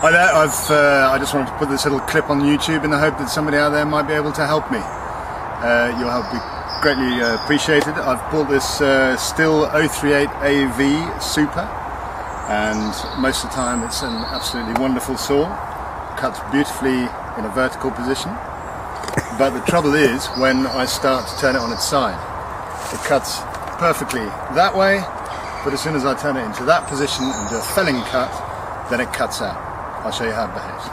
Hi there, I just wanted to put this little clip on YouTube in the hope that somebody out there might be able to help me. Your help would be greatly appreciated. I've bought this Stihl 038AV Super, and most of the time it's an absolutely wonderful saw. Cuts beautifully in a vertical position, but the trouble is when I start to turn it on its side. It cuts perfectly that way, but as soon as I turn it into that position and do a felling cut, then it cuts out. I'll show you how it behaves.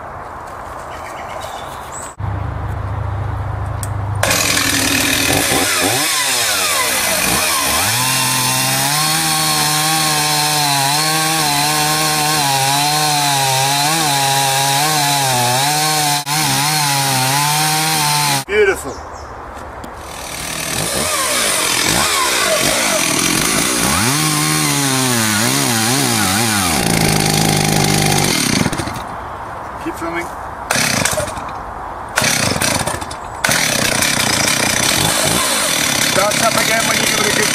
Beautiful. Keep filming. Starts up again when you give it a good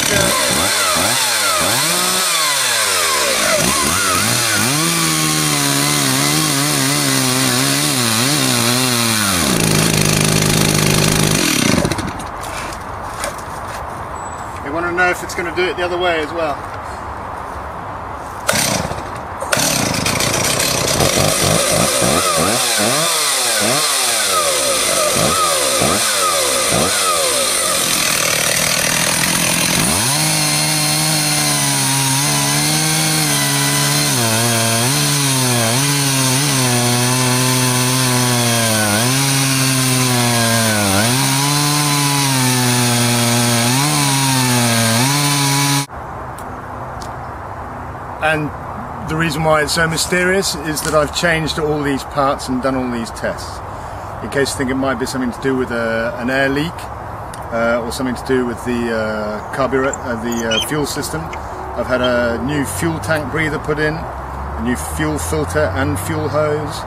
You want to know if it's going to do it the other way as well. And the reason why it's so mysterious is that I've changed all these parts and done all these tests. In case you think it might be something to do with an air leak or something to do with the fuel system, I've had a new fuel tank breather put in, a new fuel filter and fuel hose.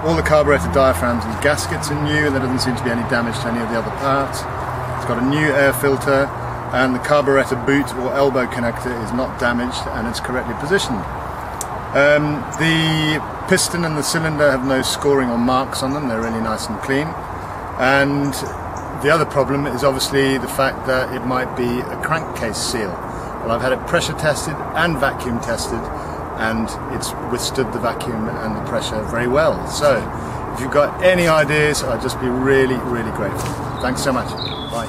All the carburetor diaphragms and gaskets are new, and there doesn't seem to be any damage to any of the other parts. It's got a new air filter, and the carburetor boot or elbow connector is not damaged and it's correctly positioned. The piston and the cylinder have no scoring or marks on them, they're really nice and clean. And the other problem is obviously the fact that it might be a crankcase seal. Well, I've had it pressure tested and vacuum tested, and it's withstood the vacuum and the pressure very well. So if you've got any ideas, I'd just be really, really grateful. Thanks so much. Bye.